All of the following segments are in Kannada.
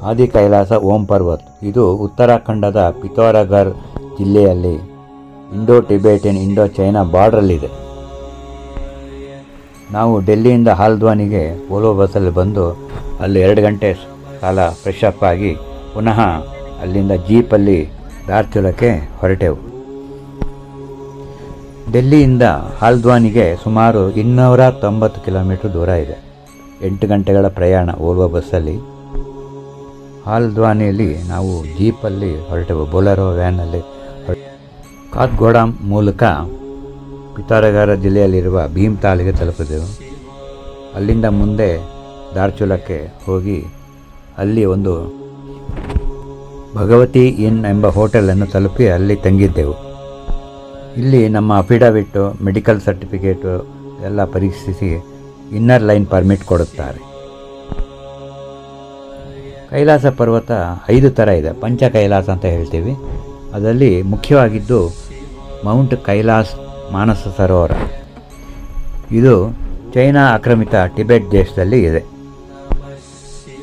ಆದಿ ಕೈಲಾಸ ಓಂ ಪರ್ವತ್. ಇದು ಉತ್ತರಾಖಂಡದ ಪಿಥೌರಗಢ್ ಜಿಲ್ಲೆಯಲ್ಲಿ ಇಂಡೋ ಟಿಬೆಟಿಯನ್ ಇಂಡೋ ಚೈನಾ ಬಾರ್ಡ್ರಲ್ಲಿದೆ. ನಾವು ಡೆಲ್ಲಿಯಿಂದ ಹಾಲ್ದ್ವಾನಿಗೆ ಓಲೋ ಬಸ್ಸಲ್ಲಿ ಬಂದು ಅಲ್ಲಿ 2 ಗಂಟೆ ಕಾಲ ಫ್ರೆಶ್ ಅಪ್ ಆಗಿ ಪುನಃ ಅಲ್ಲಿಂದ ಜೀಪಲ್ಲಿ ಧಾರ್ಚುಲಕ್ಕೆ ಹೊರಟೆವು. ಡೆಲ್ಲಿಯಿಂದ ಹಾಲ್ದ್ವಾನಿಗೆ ಸುಮಾರು 290 ಕಿಲೋಮೀಟರ್ ದೂರ ಇದೆ. 8 ಗಂಟೆಗಳ ಪ್ರಯಾಣ ಓಲ್ವೋ ಬಸ್ಸಲ್ಲಿ. ಹಾಲ್ದ್ವಾನಿಯಲ್ಲಿ ನಾವು ಜೀಪಲ್ಲಿ ಹೊರಟೆವು, ಬೊಲೆರೋ ವ್ಯಾನಲ್ಲಿ. ಕಾತ್ಗೋಡಾಮ್ ಮೂಲಕ ಪಿಥೌರಗಢ್ ಜಿಲ್ಲೆಯಲ್ಲಿರುವ ಭೀಮ್ತಾಲ್ಗೆ ತಲುಪಿದೆವು. ಅಲ್ಲಿಂದ ಮುಂದೆ ಧಾರ್ಚುಲಕ್ಕೆ ಹೋಗಿ ಅಲ್ಲಿ ಒಂದು ಭಗವತಿ ಇನ್ ಎಂಬ ಹೋಟೆಲನ್ನು ತಲುಪಿ ಅಲ್ಲಿ ತಂಗಿದ್ದೆವು. ಇಲ್ಲಿ ನಮ್ಮ ಅಫಿಡವಿಟ್ಟು, ಮೆಡಿಕಲ್ ಸರ್ಟಿಫಿಕೇಟು ಎಲ್ಲ ಪರೀಕ್ಷಿಸಿ ಇನ್ನರ್ ಲೈನ್ ಪರ್ಮಿಟ್ ಕೊಡುತ್ತಾರೆ. ಕೈಲಾಸ ಪರ್ವತ 5 ಥರ ಇದೆ. ಪಂಚ ಕೈಲಾಸ ಅಂತ ಹೇಳ್ತೀವಿ. ಅದರಲ್ಲಿ ಮುಖ್ಯವಾಗಿದ್ದು ಮೌಂಟ್ ಕೈಲಾಸ್ ಮಾನಸ ಸರೋವರ. ಇದು ಚೈನಾ ಆಕ್ರಮಿತ ಟಿಬೆಟ್ ದೇಶದಲ್ಲಿ ಇದೆ.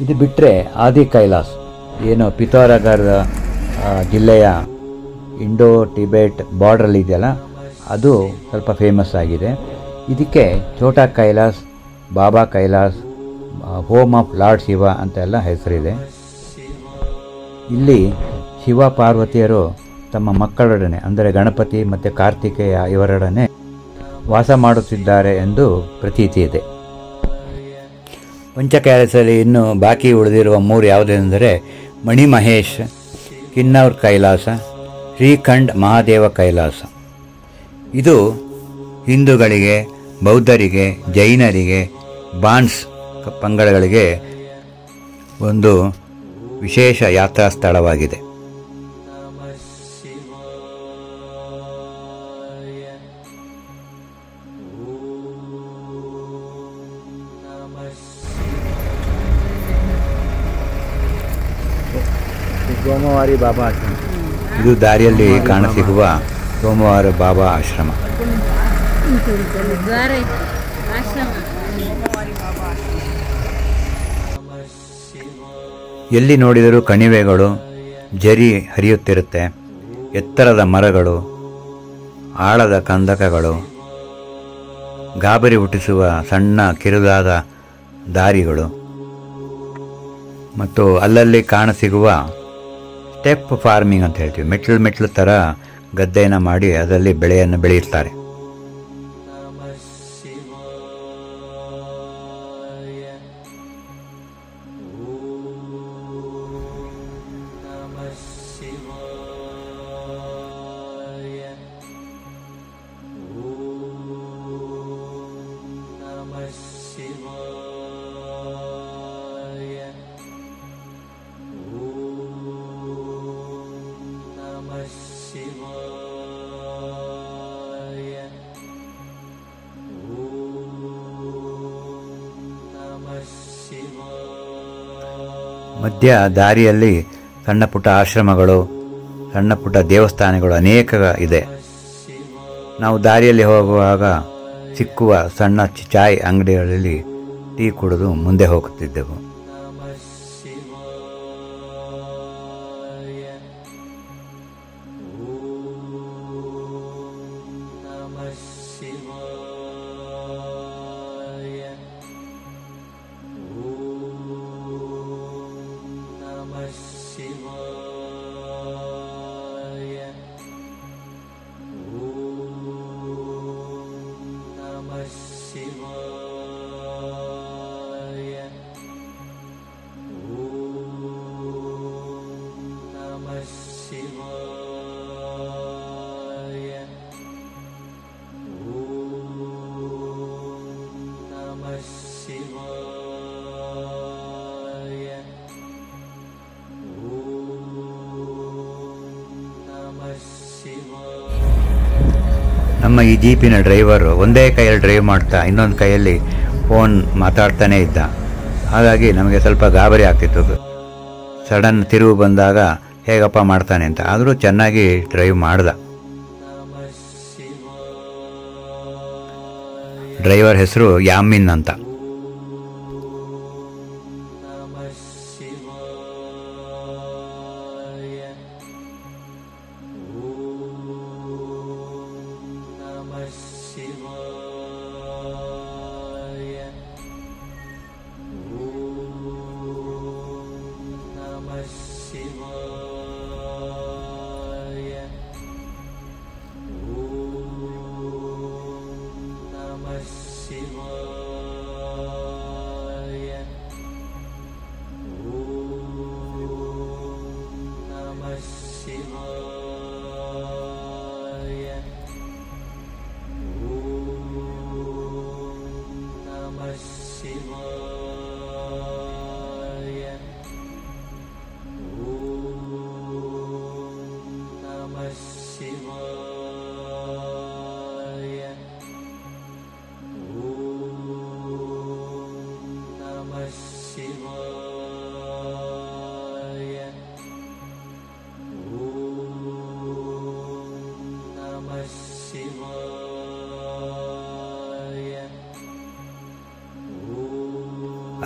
ಇದು ಬಿಟ್ಟರೆ ಆದಿ ಕೈಲಾಸ್ ಏನು ಪಿಥೌರಗಢ್ ಜಿಲ್ಲೆಯ ಇಂಡೋ ಟಿಬೆಟ್ ಬಾರ್ಡ್ರಲ್ಲಿ ಇದೆಯಲ್ಲ, ಅದು ಸ್ವಲ್ಪ ಫೇಮಸ್ ಆಗಿದೆ. ಇದಕ್ಕೆ Chhota Kailash, Baba Kailash, home of lord Shiva ಅಂತೆಲ್ಲ ಹೆಸರಿದೆ. ಇಲ್ಲಿ ಶಿವ ಪಾರ್ವತಿಯರು ತಮ್ಮ ಮಕ್ಕಳೊಡನೆ ಅಂದರೆ ಗಣಪತಿ ಮತ್ತು ಕಾರ್ತಿಕೇಯ ಇವರೊಡನೆ ವಾಸ ಮಾಡುತ್ತಿದ್ದಾರೆ ಎಂದು ಪ್ರತೀತಿ ಇದೆ. ಪಂಚಕೈಲಾಸದಲ್ಲಿ ಇನ್ನು ಬಾಕಿ ಉಳಿದಿರುವ 3 ಯಾವುದೆಂದರೆ ಮಣಿಮಹೇಶ್, ಕಿನ್ನೌರ್ ಕೈಲಾಸ, ಶ್ರೀಖಂಡ್ ಮಹಾದೇವ ಕೈಲಾಸ. ಇದು ಹಿಂದೂಗಳಿಗೆ, ಬೌದ್ಧರಿಗೆ, ಜೈನರಿಗೆ, ಬಾನ್ಸ್ ಪಂಗಡಗಳಿಗೆ ಒಂದು ವಿಶೇಷ ಯಾತ್ರಾ ಸ್ಥಳವಾಗಿದೆ. ಸೋಮವಾರಿ ಬಾಬಾ ಆಶ್ರಮ. ಇದು ದಾರಿಯಲ್ಲಿ ಕಾಣಸಿಗುವ ಸೋಮವಾರ ಬಾಬಾ ಆಶ್ರಮ. ಎಲ್ಲಿ ನೋಡಿದರೂ ಕಣಿವೆಗಳು, ಜರಿ ಹರಿಯುತ್ತಿರುತ್ತೆ, ಎತ್ತರದ ಮರಗಳು, ಆಳದ ಕಂದಕಗಳು, ಗಾಬರಿ ಹುಟ್ಟಿಸುವ ಸಣ್ಣ ಕಿರುದಾದ ದಾರಿಗಳು ಮತ್ತು ಅಲ್ಲಲ್ಲಿ ಕಾಣಸಿಗುವ ಸ್ಟೆಪ್ ಫಾರ್ಮಿಂಗ್ ಅಂತ ಹೇಳ್ತೀವಿ. ಮೆಟ್ಲು ಥರ ಗದ್ದೆಯನ್ನು ಮಾಡಿ ಅದರಲ್ಲಿ ಬೆಳೆಯನ್ನು ಬೆಳೆಯುತ್ತಾರೆ. ಮಧ್ಯ ದಾರಿಯಲ್ಲಿ ಸಣ್ಣ ಪುಟ್ಟ ಆಶ್ರಮಗಳು, ಸಣ್ಣ ಪುಟ್ಟ ದೇವಸ್ಥಾನಗಳು ಅನೇಕ ಇದೆ. ನಾವು ದಾರಿಯಲ್ಲಿ ಹೋಗುವಾಗ ಸಿಕ್ಕುವ ಸಣ್ಣ ಚಾಯ್ ಅಂಗಡಿಗಳಲ್ಲಿ ಟೀ ಕುಡಿದು ಮುಂದೆ ಹೋಗುತ್ತಿದ್ದೆವು. ನಮ್ಮ ಈ ಜೀಪಿನ ಡ್ರೈವರು ಒಂದೇ ಕೈಯಲ್ಲಿ ಡ್ರೈವ್ ಮಾಡ್ತಾ ಇನ್ನೊಂದು ಕೈಯಲ್ಲಿ ಫೋನ್ ಮಾತಾಡ್ತಾನೇ ಇದ್ದ. ಹಾಗಾಗಿ ನಮಗೆ ಸ್ವಲ್ಪ ಗಾಬರಿ ಆಗ್ತಿತ್ತು. ಸಡನ್ ತಿರುವು ಬಂದಾಗ ಹೇಗಪ್ಪ ಮಾಡ್ತಾನೆ ಅಂತ. ಆದರೂ ಚೆನ್ನಾಗಿ ಡ್ರೈವ್ ಮಾಡ್ದ. ಡ್ರೈವರ್ ಹೆಸರು ಯಾಮಿನ್ ಅಂತ.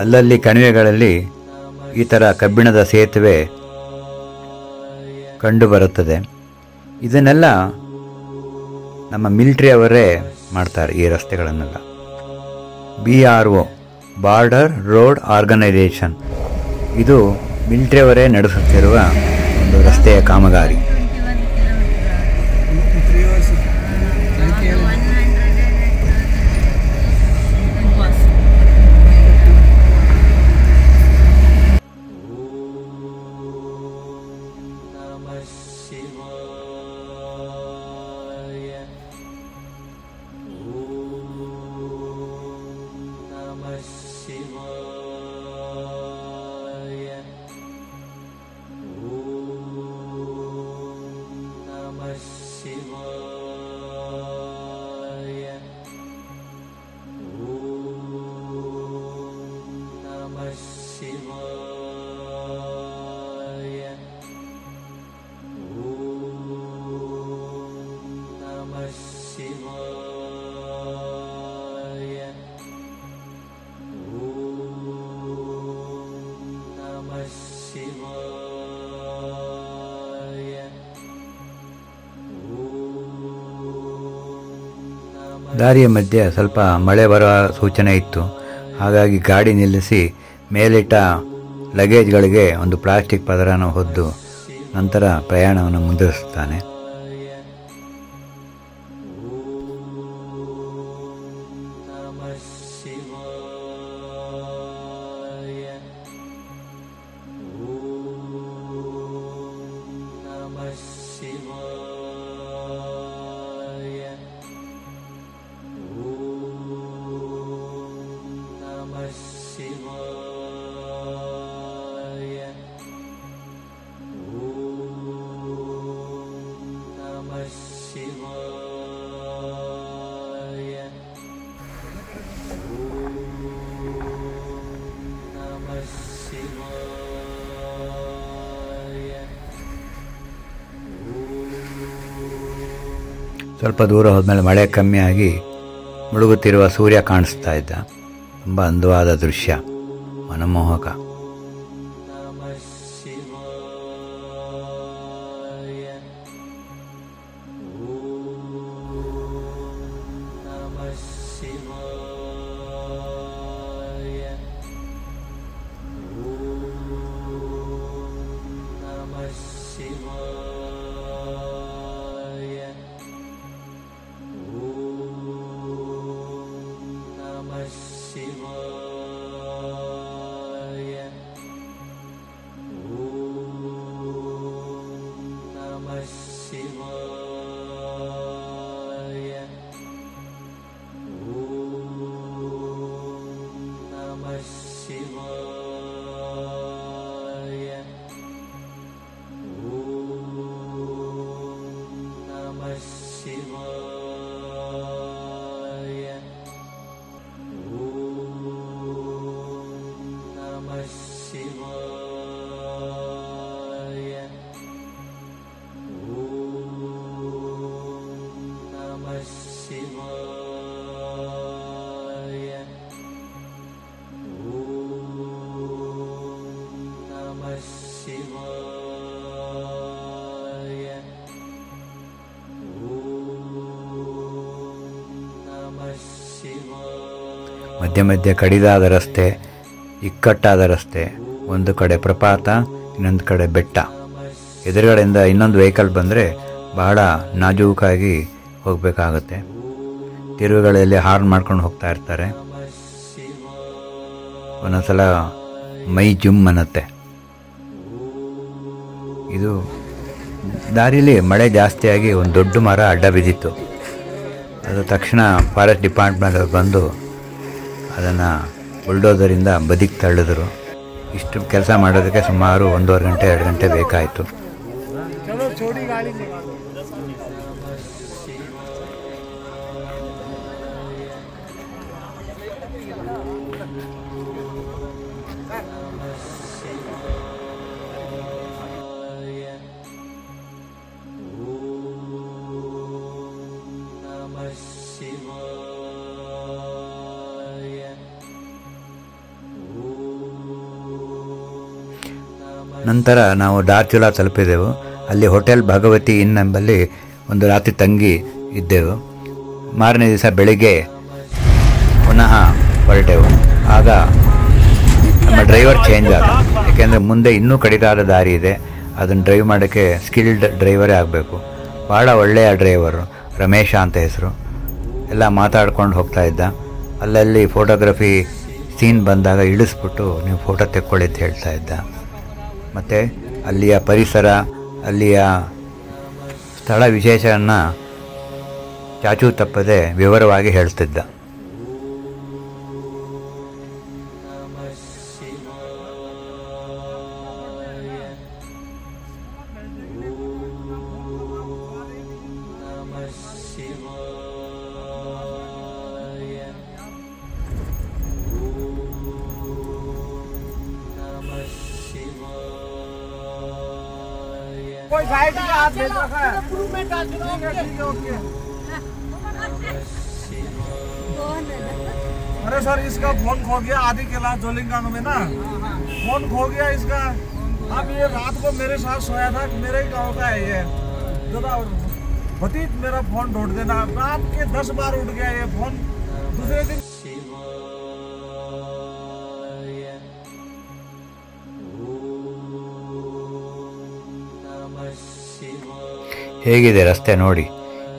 ಅಲ್ಲಲ್ಲಿ ಕಣಿವೆಗಳಲ್ಲಿ ಈ ಥರ ಕಬ್ಬಿಣದ ಸೇತುವೆ ಕಂಡುಬರುತ್ತದೆ. ಇದನ್ನೆಲ್ಲ ನಮ್ಮ ಮಿಲಿಟ್ರಿಯವರೇ ಮಾಡ್ತಾರೆ, ಈ ರಸ್ತೆಗಳನ್ನೆಲ್ಲ. BRO ಬಾರ್ಡರ್ ರೋಡ್ ಆರ್ಗನೈಸೇಷನ್, ಇದು ಮಿಲಿಟ್ರಿಯವರೇ ನಡೆಸುತ್ತಿರುವ ಒಂದು ರಸ್ತೆಯ ಕಾಮಗಾರಿ. ದಾರಿಯ ಮಧ್ಯೆ ಸ್ವಲ್ಪ ಮಳೆ ಬರುವ ಸೂಚನೆ ಇತ್ತು. ಹಾಗಾಗಿ ಗಾಡಿ ನಿಲ್ಲಿಸಿ ಮೇಲಿಟ್ಟ ಲಗೇಜ್ಗಳಿಗೆ ಒಂದು ಪ್ಲಾಸ್ಟಿಕ್ ಪದರನ ಹೊದ್ದು ನಂತರ ಪ್ರಯಾಣವನ್ನು ಮುಂದುವರಿಸುತ್ತಾನೆ. ಸ್ವಲ್ಪ ದೂರ ಹೋದ್ಮೇಲೆ ಮಳೆ ಕಮ್ಮಿಯಾಗಿ ಮುಳುಗುತ್ತಿರುವ ಸೂರ್ಯ ಕಾಣಿಸ್ತಾ ಇದ್ದ. ತುಂಬ ಅಂದವಾದ ದೃಶ್ಯ, ಮನಮೋಹಕ. ಮಧ್ಯ ಮಧ್ಯೆ ಕಡಿದಾದ ರಸ್ತೆ, ಇಕ್ಕಟ್ಟಾದ ರಸ್ತೆ, ಒಂದು ಕಡೆ ಪ್ರಪಾತ, ಇನ್ನೊಂದು ಕಡೆ ಬೆಟ್ಟ. ಎದುರುಗಡೆಯಿಂದ ಇನ್ನೊಂದು ವೆಹಿಕಲ್ ಬಂದರೆ ಬಹಳ ನಾಜೂಕಾಗಿ ಹೋಗಬೇಕಾಗತ್ತೆ. ತಿರುವುಗಳಲ್ಲಿ ಹಾರ್ನ್ ಮಾಡ್ಕೊಂಡು ಹೋಗ್ತಾ ಇರ್ತಾರೆ. ಒಂದೊಂದ್ಸಲ ಮೈ ಜುಮ್ ಅನ್ನತ್ತೆ. ಇದು ದಾರಿಲಿ ಮಳೆ ಜಾಸ್ತಿಯಾಗಿ ಒಂದು ದೊಡ್ಡ ಮರ ಅಡ್ಡ ಬಿದ್ದಿತ್ತು. ಅದು ತಕ್ಷಣ ಫಾರೆಸ್ಟ್ ಡಿಪಾರ್ಟ್ಮೆಂಟ್ ಬಂದು ಅದನ್ನು ಬುಲ್ಡೋಸರಿಂದ ಬದಿಗೆ ತಳ್ಳಿದ್ರು. ಇಷ್ಟು ಕೆಲಸ ಮಾಡೋದಕ್ಕೆ ಸುಮಾರು 1.5 ಗಂಟೆ 2 ಗಂಟೆ ಬೇಕಾಯಿತು. Shiva ನಂತರ ನಾವು ಧಾರಚುಲಾ ತಲುಪಿದೆವು. ಅಲ್ಲಿ ಹೋಟೆಲ್ ಭಗವತಿ ಇನ್ ಎಂಬಲ್ಲಿ ಒಂದು ರಾತ್ರಿ ತಂಗಿ ಇದ್ದೆವು. ಮಾರನೇ ದಿವಸ ಬೆಳಿಗ್ಗೆ ಪುನಃ ಹೊರಟೆವು. ಆಗ ನಮ್ಮ ಡ್ರೈವರ್ ಚೇಂಜ್ ಆದ. ಏಕೆಂದರೆ ಮುಂದೆ ಇನ್ನೂ ಕಡಿದಾದ ದಾರಿ ಇದೆ, ಅದನ್ನು ಡ್ರೈವ್ ಮಾಡೋಕ್ಕೆ ಸ್ಕಿಲ್ಡ್ ಡ್ರೈವರೇ ಆಗಬೇಕು. ಭಾಳ ಒಳ್ಳೆಯ ಡ್ರೈವರು, ರಮೇಶ ಅಂತ ಹೆಸರು. ಎಲ್ಲ ಮಾತಾಡ್ಕೊಂಡು ಹೋಗ್ತಾ ಇದ್ದ. ಅಲ್ಲಲ್ಲಿ ಫೋಟೋಗ್ರಫಿ ಸೀನ್ ಬಂದಾಗ ಇಳಿಸ್ಬಿಟ್ಟು ನೀವು ಫೋಟೋ ತೆಕ್ಕೊಳ್ಳಿ ಅಂತ ಹೇಳ್ತಾ ಇದ್ದ. ಮತ್ತು ಅಲ್ಲಿಯ ಪರಿಸರ, ಅಲ್ಲಿಯ ಸ್ಥಳ ವಿಶೇಷವನ್ನು ಚಾಚೂ ತಪ್ಪದೆ ವಿವರವಾಗಿ ಹೇಳ್ತಿದ್ದ. कोई साइड में हाथ भेज रखा है, ठीक है ओके। अरे सर इसका फोन खो गया आदि कैलाश जोलिंगानो में ना, फोन खो गया इसका। अब ये रात को मेरे साथ सोया था, मेरे ही गाँव का है ये। भतीज मेरा फोन ढूंढ देना। रात के 10 बार उठ गया ये फोन। दूसरे दिन ಹೇಗಿದೆ ರಸ್ತೆ ನೋಡಿ.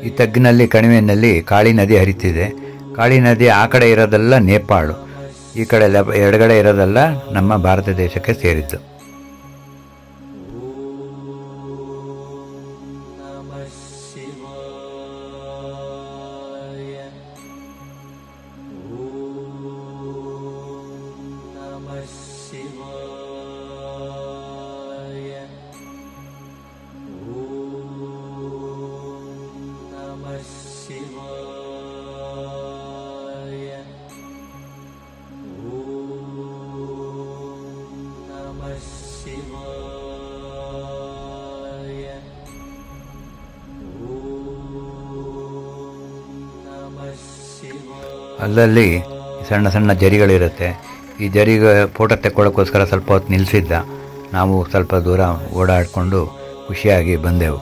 ಈ ತಗ್ಗಿನಲ್ಲಿ ಕಣಿವೆಯಲ್ಲಿ ಕಾಳಿ ನದಿ ಹರಿತಿದೆ. ಕಾಳಿ ನದಿ ಆ ಕಡೆ ಇರೋದೆಲ್ಲ ನೇಪಾಳು, ಈ ಕಡೆ ಎಡಗಡೆ ಇರೋದೆಲ್ಲ ನಮ್ಮ ಭಾರತ ದೇಶಕ್ಕೆ ಸೇರಿದ್ದು. ಅಲ್ಲಲ್ಲಿ ಸಣ್ಣ ಸಣ್ಣ ಜರಿಗಳಿರುತ್ತೆ. ಈ ಜರಿಗೆ ಫೋಟೋ ತೆಕ್ಕೊಳ್ಳೋಕ್ಕೋಸ್ಕರ ಸ್ವಲ್ಪ ಹೊತ್ತು ನಿಲ್ಲಿಸಿದ್ದ. ನಾವು ಸ್ವಲ್ಪ ದೂರ ಓಡಾಡಿಕೊಂಡು ಖುಷಿಯಾಗಿ ಬಂದೆವು.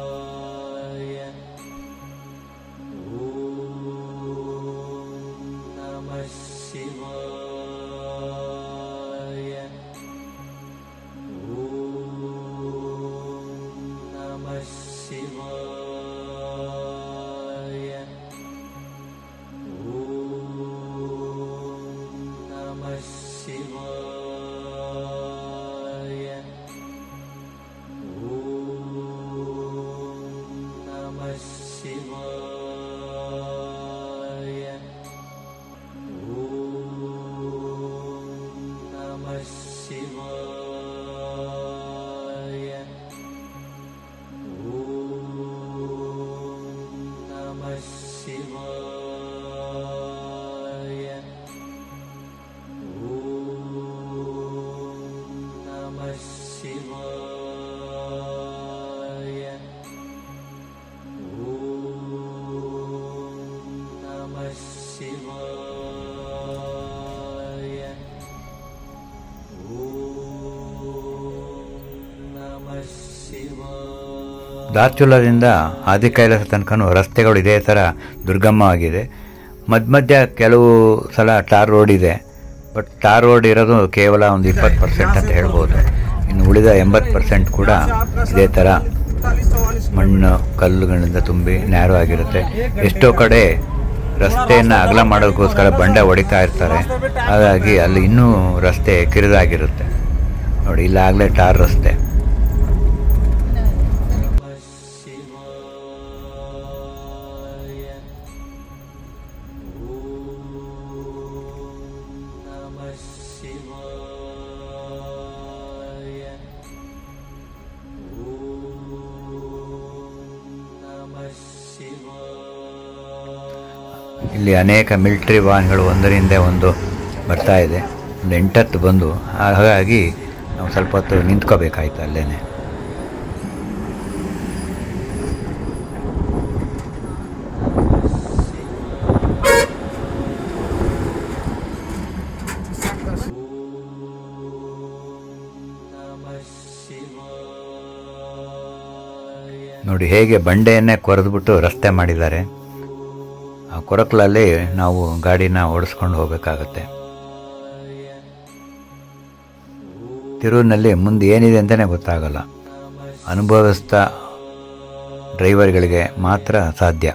ಧಾರಚುಲಾದಿಂದ ಆದಿಕೈಲಾಸ ತನಕನೂ ರಸ್ತೆಗಳು ಇದೇ ಥರ ದುರ್ಗಮವಾಗಿದೆ. ಮಧ್ಯ ಕೆಲವು ಸಲ ಟಾರ್ ರೋಡ್ ಇದೆ. ಬಟ್ ಟಾರ್ ರೋಡ್ ಇರೋದು ಕೇವಲ ಒಂದು 20% ಅಂತ ಹೇಳ್ಬೋದು. ಇನ್ನು ಉಳಿದ 80% ಕೂಡ ಇದೇ ಥರ ಮಣ್ಣು ಕಲ್ಲುಗಳಿಂದ ತುಂಬಿ ನ್ಯಾರೋ ಆಗಿರುತ್ತೆ. ಎಷ್ಟೋ ಕಡೆ ರಸ್ತೆಯನ್ನು ಅಗಲ ಮಾಡೋದಕ್ಕೋಸ್ಕರ ಬಂಡೆ ಹೊಡಿತಾ ಇರ್ತಾರೆ. ಹಾಗಾಗಿ ಅಲ್ಲಿ ಇನ್ನೂ ರಸ್ತೆ ಕಿರಿದಾಗಿರುತ್ತೆ ನೋಡಿ. ಇಲ್ಲಾಗಲೇ ಟಾರ್ ರಸ್ತೆ. ಇಲ್ಲಿ ಅನೇಕ ಮಿಲಿಟರಿ ವಾಹನಗಳು ಒಂದರಿಂದ ಒಂದು ಬರ್ತಾ ಇದೆ. ಒಂದು 8 ಬಂದು, ಹಾಗಾಗಿ ನಾವು ಸ್ವಲ್ಪ ಹೊತ್ತು ನಿಂತ್ಕೋಬೇಕಾಯ್ತು ಅಲ್ಲೇ. शिव ನೋಡಿ ಹೇಗೆ ಬಂಡೆಯನ್ನೇ ಕೊರೆದ್ಬಿಟ್ಟು ರಸ್ತೆ ಮಾಡಿದ್ದಾರೆ. ಆ ಕೊರಕಲಲ್ಲಿ ನಾವು ಗಾಡಿನ ಓಡಿಸ್ಕೊಂಡು ಹೋಗಬೇಕಾಗತ್ತೆ. ತಿರುವಿನಲ್ಲಿ ಮುಂದೆ ಏನಿದೆ ಅಂತಲೇ ಗೊತ್ತಾಗಲ್ಲ. ಅನುಭವಿಸ್ದ ಡ್ರೈವರ್ಗಳಿಗೆ ಮಾತ್ರ ಸಾಧ್ಯ.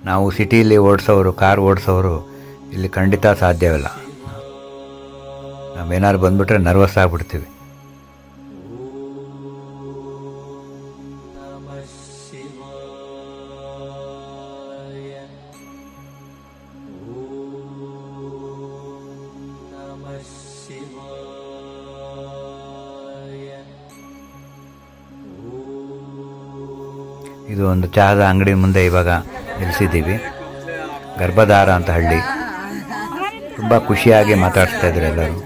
ನಾವು ಸಿಟಿಯಲ್ಲಿ ಓಡಿಸೋರು, ಕಾರ್ ಓಡಿಸೋರು ಇಲ್ಲಿ ಖಂಡಿತ ಸಾಧ್ಯವಿಲ್ಲ. ನಾವೇನಾದ್ರು ಬಂದುಬಿಟ್ರೆ ನರ್ವಸ್ ಆಗಿಬಿಡ್ತೀವಿ. ಇದು ಒಂದು ಚಹಾದ ಅಂಗಡಿ ಮುಂದೆ ಇವಾಗ ನಿಲ್ಲಿಸಿದ್ದೀವಿ. ಗರ್ಭಧಾರ ಅಂತ ಹಳ್ಳಿ. ತುಂಬ ಖುಷಿಯಾಗಿ ಮಾತಾಡ್ತಾ ಇದ್ರು ಎಲ್ಲರೂ.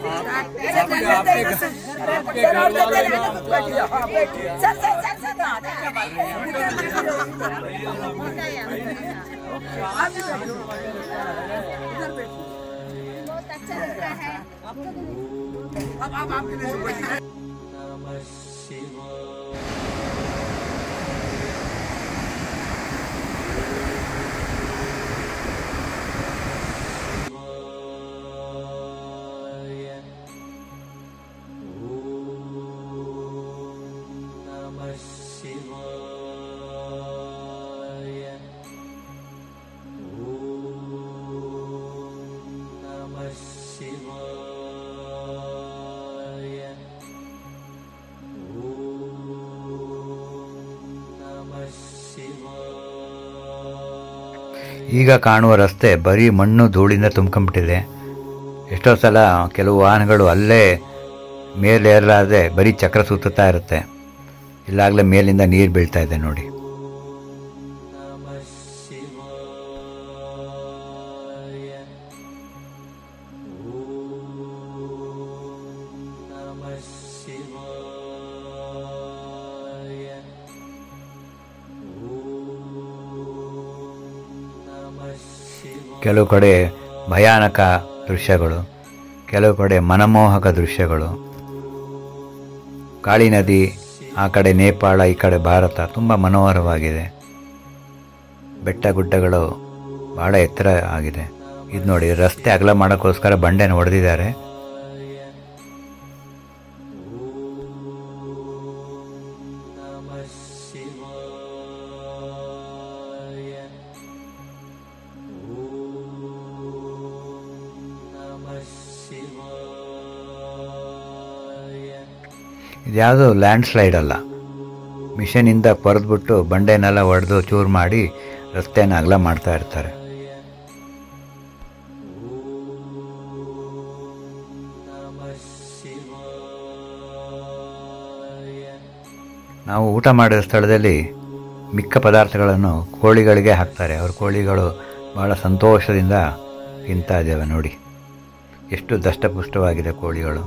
ಈಗ ಕಾಣುವ ರಸ್ತೆ ಬರೀ ಮಣ್ಣು ಧೂಳಿಂದ ತುಂಬ್ಕೊಂಬಿಟ್ಟಿದೆ. ಎಷ್ಟೋ ಸಲ ಕೆಲವು ವಾಹನಗಳು ಅಲ್ಲೇ ಮೇಲೇರಲಾದೆ ಬರೀ ಚಕ್ರ ಸುತ್ತಾ ಇರುತ್ತೆ. ಇಲ್ಲಾಗಲೇ ಮೇಲಿಂದ ನೀರು ಬೀಳ್ತಾ ಇದೆ ನೋಡಿ. ಕೆಲವು ಕಡೆ ಭಯಾನಕ ದೃಶ್ಯಗಳು, ಕೆಲವು ಕಡೆ ಮನಮೋಹಕ ದೃಶ್ಯಗಳು. ಕಾಳಿ ನದಿ, ಆ ಕಡೆ ನೇಪಾಳ, ಈ ಕಡೆ ಭಾರತ ತುಂಬ ಮನೋಹರವಾಗಿದೆ. ಬೆಟ್ಟ ಗುಡ್ಡಗಳು ಭಾಳ ಎತ್ತರ ಆಗಿದೆ. ಇದು ನೋಡಿ, ರಸ್ತೆ ಅಗಲ ಮಾಡೋಕ್ಕೋಸ್ಕರ ಬಂಡೆನ ಹೊಡೆದಿದ್ದಾರೆ. ಇದ್ಯಾವುದೋ ಲ್ಯಾಂಡ್ ಸ್ಲೈಡ್ ಅಲ್ಲ, ಮಿಷನಿಂದ ಕೊರೆದ್ಬಿಟ್ಟು ಬಂಡೆನೆಲ್ಲ ಹೊಡೆದು ಚೂರು ಮಾಡಿ ರಸ್ತೆಯನ್ನು ಅಗಲ ಮಾಡ್ತಾ ಇರ್ತಾರೆ. ನಾವು ಊಟ ಮಾಡಿದ ಸ್ಥಳದಲ್ಲಿ ಮಿಕ್ಕ ಪದಾರ್ಥಗಳನ್ನು ಕೋಳಿಗಳಿಗೆ ಹಾಕ್ತಾರೆ. ಅವ್ರ ಕೋಳಿಗಳು ಭಾಳ ಸಂತೋಷದಿಂದ ತಿಂತಾ ಇದ್ದಾವೆ ನೋಡಿ. ಎಷ್ಟು ದಷ್ಟಪುಷ್ಟವಾಗಿದೆ ಕೋಳಿಗಳು.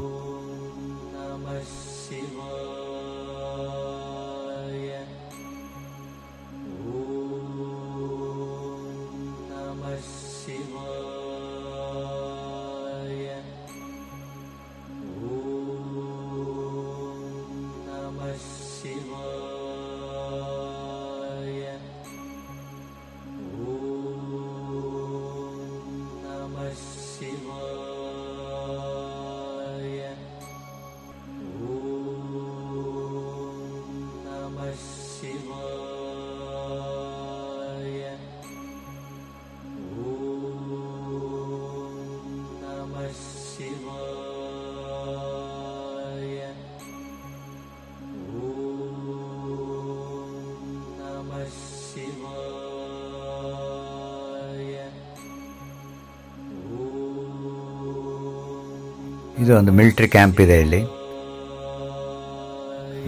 ಇದು ಒಂದು ಮಿಲಿಟ್ರಿ ಕ್ಯಾಂಪ್ ಇದೆ. ಇಲ್ಲಿ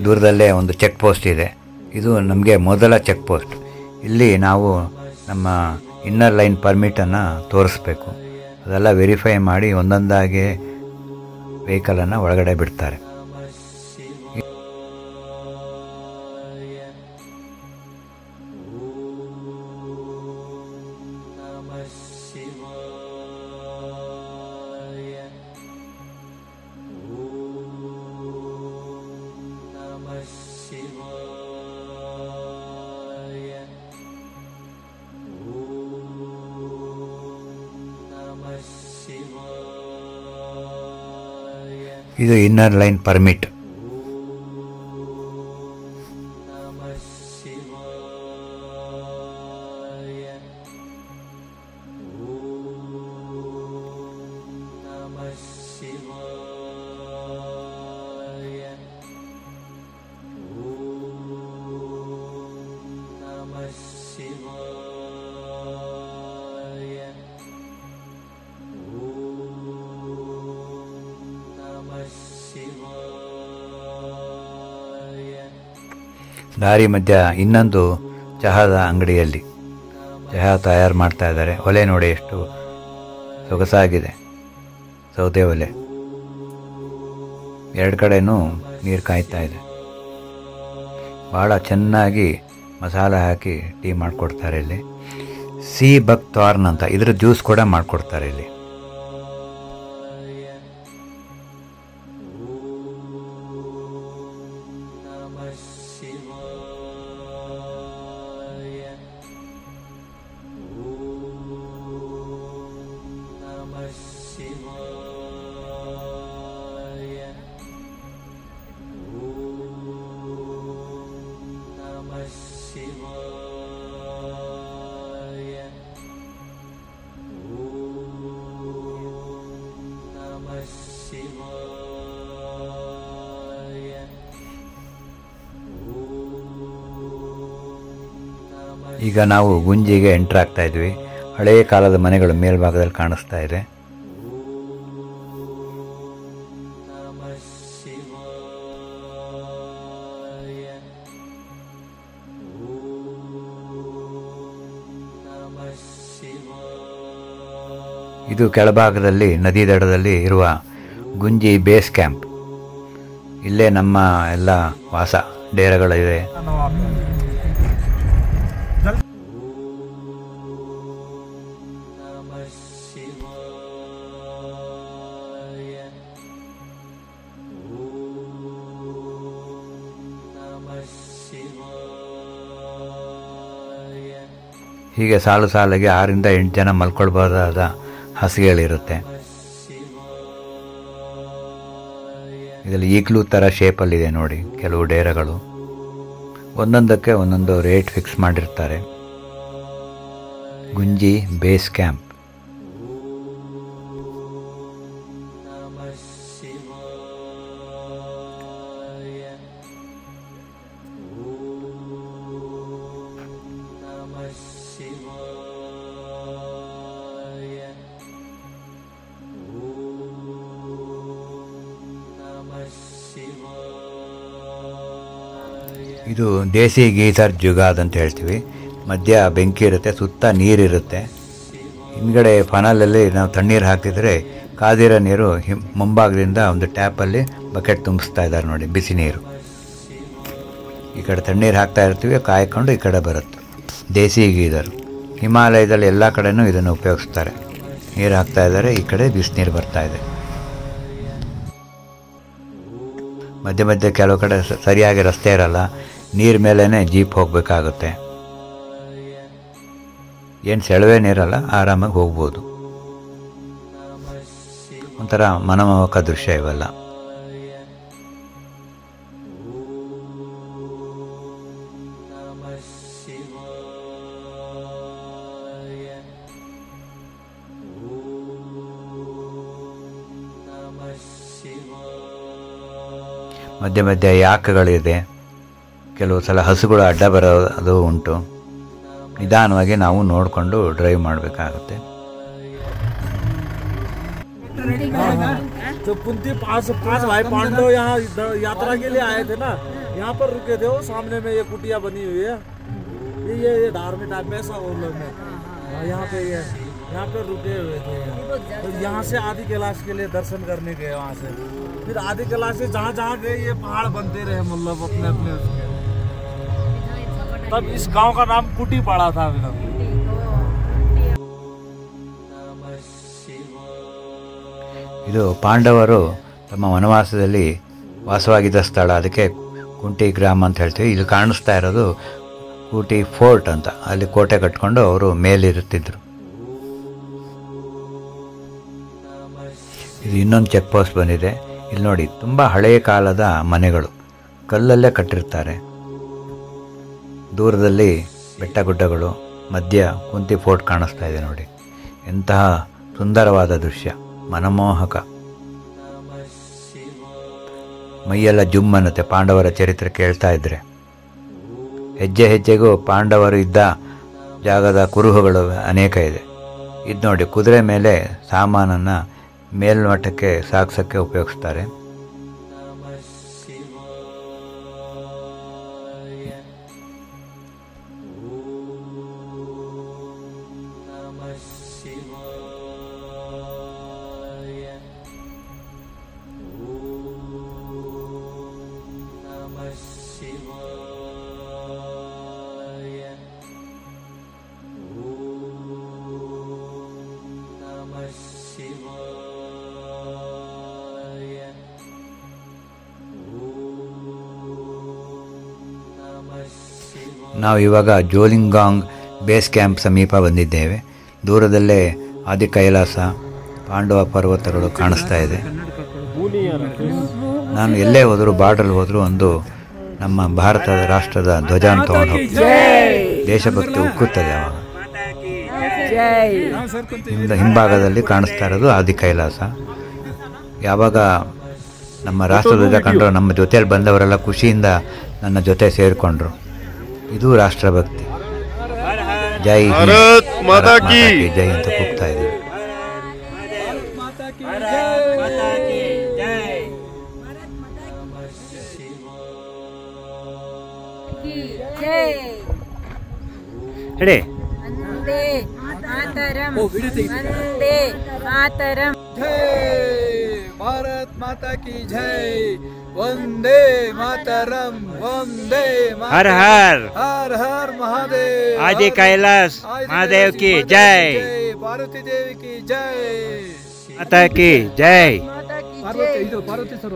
ದೂರದಲ್ಲೇ ಒಂದು ಚೆಕ್ ಪೋಸ್ಟ್ ಇದೆ. ಇದು ನಮಗೆ ಮೊದಲ ಚೆಕ್ ಪೋಸ್ಟ್. ಇಲ್ಲಿ ನಾವು ನಮ್ಮ ಇನ್ನರ್ ಲೈನ್ ಪರ್ಮಿಟನ್ನು ತೋರಿಸ್ಬೇಕು. ಅದೆಲ್ಲ ವೆರಿಫೈ ಮಾಡಿ ಒಂದೊಂದಾಗಿ ವೆಹಿಕಲನ್ನು ಒಳಗಡೆ ಬಿಡ್ತಾರೆ. ಇದು ಇನ್ನರ್ ಲೈನ್ ಪರ್ಮಿಟ್. ದಾರಿ ಮಧ್ಯ ಇನ್ನೊಂದು ಚಹಾದ ಅಂಗಡಿಯಲ್ಲಿ ಚಹಾ ತಯಾರು ಮಾಡ್ತಾ ಇದ್ದಾರೆ. ಒಲೆ ನೋಡಿ ಎಷ್ಟು ಸೊಗಸಾಗಿದೆ, ಸೌದೆ ಒಲೆ. ಎರಡು ಕಡೆನೂ ನೀರು ಕಾಯ್ತಾ ಇದೆ. ಭಾಳ ಚೆನ್ನಾಗಿ ಮಸಾಲೆ ಹಾಕಿ ಟೀ ಮಾಡಿಕೊಡ್ತಾರೆ ಇಲ್ಲಿ. ಸಿ ಬಕ್ ಥಾರ್ನ್ ಅಂತ, ಇದ್ರ ಜ್ಯೂಸ್ ಕೂಡ ಮಾಡಿಕೊಡ್ತಾರೆ ಇಲ್ಲಿ. ಈಗ ನಾವು ಗುಂಜಿಗೆ ಎಂಟ್ರ್ ಆಗ್ತಾ ಇದ್ವಿ. ಹಳೆಯ ಕಾಲದ ಮನೆಗಳು ಮೇಲ್ಭಾಗದಲ್ಲಿ ಕಾಣಿಸ್ತಾ ಇದೆ. ಇದು ಕೆಳಭಾಗದಲ್ಲಿ ನದಿ ದಡದಲ್ಲಿ ಇರುವ ಗುಂಜಿ ಬೇಸ್ ಕ್ಯಾಂಪ್. ಇಲ್ಲೇ ನಮ್ಮ ಎಲ್ಲ ವಾಸ ಡೇರೆಗಳಿವೆ. ಹೀಗೆ ಸಾಲು ಸಾಲಿಗೆ 6 ರಿಂದ 8 ಜನ ಮಲ್ಕೊಳ್ಬಹುದಾದ ಹಾಸಿಗೆಗಳಿರುತ್ತೆ. ಇದರಲ್ಲಿ ಈಗಲೂ ಥರ ಶೇಪಲ್ಲಿದೆ ನೋಡಿ ಕೆಲವು ಡೇರೆಗಳು. ಒಂದೊಂದಕ್ಕೆ ಒಂದೊಂದು ರೇಟ್ ಫಿಕ್ಸ್ ಮಾಡಿರ್ತಾರೆ. Gunji base camp. ಇದು ದೇಸಿ ಗೀಸರ್ ಜುಗಾದ್ ಅಂತ ಹೇಳ್ತೀವಿ. ಮಧ್ಯ ಬೆಂಕಿ ಇರುತ್ತೆ, ಸುತ್ತ ನೀರಿರುತ್ತೆ. ಹಿಂದ್ಗಡೆ ಫನಲಲ್ಲಿ ನಾವು ತಣ್ಣೀರು ಹಾಕಿದರೆ ಕಾದಿರೋ ನೀರು ಮುಂಭಾಗದಿಂದ ಒಂದು ಟ್ಯಾಪಲ್ಲಿ ಬಕೆಟ್ ತುಂಬಿಸ್ತಾ ಇದ್ದಾರೆ ನೋಡಿ, ಬಿಸಿ ನೀರು. ಈ ಕಡೆ ತಣ್ಣೀರು ಹಾಕ್ತಾ ಇರ್ತೀವಿ, ಕಾಯ್ಕೊಂಡು ಈ ಕಡೆ ಬರುತ್ತೆ. ದೇಸಿ ಗೀಸರ್. ಹಿಮಾಲಯದಲ್ಲಿ ಎಲ್ಲ ಕಡೆನೂ ಇದನ್ನು ಉಪಯೋಗಿಸ್ತಾರೆ. ನೀರು ಹಾಕ್ತಾ ಇದ್ದಾರೆ, ಈ ಕಡೆ ಬಿಸಿನೀರು ಬರ್ತಾ ಇದೆ. ಮಧ್ಯೆ ಮಧ್ಯೆ ಕೆಲವು ಕಡೆ ಸರಿಯಾಗಿ ರಸ್ತೆ ಇರಲ್ಲ, ನೀರು ಮೇಲೇ ಜೀಪ್ ಹೋಗಬೇಕಾಗುತ್ತೆ. ಏನು ಸೆಳವೆ ನೀರಲ್ಲ, ಆರಾಮಾಗಿ ಹೋಗ್ಬೋದು. ಒಂಥರ ಮನಮೋಹಕ ದೃಶ್ಯ ಇವೆಲ್ಲ. ಮಧ್ಯೆ ಮಧ್ಯೆ ಯಾಕಗಳಿದೆ. ಕೆಲವು ಸಲ ಹಸುಗಳು ಅಡ್ಡ ಬರೋದು ಉಂಟು. ನಿಧಾನವಾಗಿ ನಾವು ನೋಡಿಕೊಂಡು ಡ್ರೈವ್ ಮಾಡಬೇಕಾಗುತ್ತೆ. जो कुंती पांच भाई पांडव यहाँ यात्रा के लिए आए थे ना, यहाँ पर रुके थे. वो सामने में ये कुटिया बनी हुई है, ये धार्मिक टाइप में ऐसा होल में यहाँ पे रुके हुए थे. तो यहाँ से आदि कैलाश के लिए दर्शन करने गए. वहाँ से फिर आदि कैलाश से जहाँ गए ये पहाड़ बनते रहे, मतलब अपने अपने उसके. तब इस गांव का नाम कुटी पड़ा था. ಇದು ಪಾಂಡವರು ತಮ್ಮ ವನವಾಸದಲ್ಲಿ ವಾಸವಾಗಿದ್ದ ಸ್ಥಳ, ಅದಕ್ಕೆ ಕುಂಟಿ ಗ್ರಾಮ ಅಂತ ಹೇಳ್ತೀವಿ. ಇಲ್ಲಿ ಕಾಣಿಸ್ತಾ ಇರೋದು ಕೂಟಿ ಫೋರ್ಟ್ ಅಂತ. ಅಲ್ಲಿ ಕೋಟೆ ಕಟ್ಕೊಂಡು ಅವರು ಮೇಲಿರುತ್ತಿದ್ರು. ಇದು ಇನ್ನೊಂದು ಚೆಕ್ ಪೋಸ್ಟ್ ಬಂದಿದೆ. ಇಲ್ಲಿ ನೋಡಿ, ತುಂಬ ಹಳೆಯ ಕಾಲದ ಮನೆಗಳು, ಕಲ್ಲಲ್ಲೇ ಕಟ್ಟಿರ್ತಾರೆ. ದೂರದಲ್ಲಿ ಬೆಟ್ಟ ಗುಡ್ಡಗಳು, ಮಧ್ಯ ಕುಂತಿ ಫೋರ್ಟ್ ಕಾಣಿಸ್ತಾ ಇದೆ ನೋಡಿ. ಎಂತಹ ಸುಂದರವಾದ ದೃಶ್ಯ, ಮನಮೋಹಕ. ಮೈಯೆಲ್ಲ ಜುಮ್ ಅನ್ನತ್ತೆ ಪಾಂಡವರ ಚರಿತ್ರೆ ಕೇಳ್ತಾ ಇದ್ರೆ. ಹೆಜ್ಜೆ ಹೆಜ್ಜೆಗೂ ಪಾಂಡವರು ಇದ್ದ ಜಾಗದ ಕುರುಹುಗಳು ಅನೇಕ ಇದೆ. ಇದು ನೋಡಿ, ಕುದುರೆ ಮೇಲೆ ಸಾಮಾನನ್ನು ಮೇಲ್ಮಟ್ಟಕ್ಕೆ ಸಾಗಿಸೋಕ್ಕೆ ಉಪಯೋಗಿಸ್ತಾರೆ. ನಾವು ಇವಾಗ ಜೋಲಿಂಗಾಂಗ್ ಬೇಸ್ ಕ್ಯಾಂಪ್ ಸಮೀಪ ಬಂದಿದ್ದೇವೆ. ದೂರದಲ್ಲೇ ಆದಿ ಕೈಲಾಸ, ಪಾಂಡವ ಪರ್ವತಗಳು ಕಾಣಿಸ್ತಾ ಇದೆ. ನಾನು ಎಲ್ಲೇ ಹೋದರೂ, ಬಾರ್ಡರ್ ಹೋದರೂ ಒಂದು ನಮ್ಮ ಭಾರತದ ರಾಷ್ಟ್ರದ ಧ್ವಜಾನ ತಗೊಂಡು ಹೋಗ್ತೀನಿ. ದೇಶಭಕ್ತಿ ಉಕ್ಕುತ್ತದೆ. ಅವಾಗ ಹಿಂಭಾಗದಲ್ಲಿ ಕಾಣಿಸ್ತಾ ಇರೋದು ಆದಿ ಕೈಲಾಸ. ಯಾವಾಗ ನಮ್ಮ ರಾಷ್ಟ್ರಧ್ವಜ ಕಂಡ್ರು ನಮ್ಮ ಜೊತೆಯಲ್ಲಿ ಬಂದವರೆಲ್ಲ ಖುಷಿಯಿಂದ ನನ್ನ ಜೊತೆ ಸೇರಿಕೊಂಡ್ರು. ಇದು ರಾಷ್ಟ್ರಭಕ್ತಿ. ಜೈ ಭಾರತ್ ಮಾತಾ ಕಿ ಜೈ ಅಂತ ಕೂಗ್ತಾ ಇದ್ದೀವಿ. ಹೇಳಿ. ವಂದೇ ಮಾತರಂ, ವಂದೇ ಮಾತರಂ. भारत माता की जय, वंदे मातरम, वंदे हर हर हर हर महादेव, आदि कैलाश महादेव की जय, पार्वती देवी की जय, माता की जय,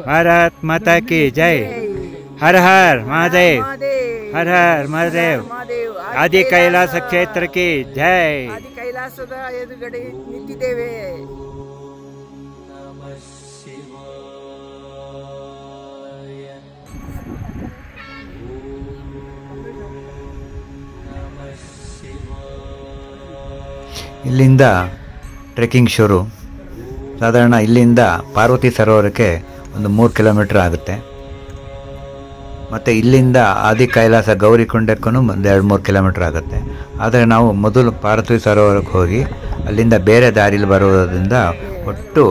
भारत माता की जय, हर हर महादेव, हर हर महादेव, आदि कैलास क्षेत्र की जय. ಆದಿ ಕೈಲಾಸದ ಎದುರುಗಡೆ ನಿಂತಿದ್ದೇವೆ. ಇಲ್ಲಿಂದ ಟ್ರೆಕ್ಕಿಂಗ್ ಶುರು. ಸಾಧಾರಣ ಇಲ್ಲಿಂದ ಪಾರ್ವತಿ ಸರೋವರಕ್ಕೆ ಒಂದು 3 ಕಿಲೋಮೀಟರ್ ಆಗುತ್ತೆ. ಮತ್ತು ಇಲ್ಲಿಂದ ಆದಿ ಕೈಲಾಸ ಗೌರಿಕೊಂಡಕ್ಕೂ ಒಂದು 2-3 ಕಿಲೋಮೀಟರ್ ಆಗುತ್ತೆ. ಆದರೆ ನಾವು ಮೊದಲು ಪಾರ್ವತಿ ಸರೋವರಕ್ಕೆ ಹೋಗಿ ಅಲ್ಲಿಂದ ಬೇರೆ ದಾರಿಲಿ ಬರೋದ್ರಿಂದ ಒಟ್ಟು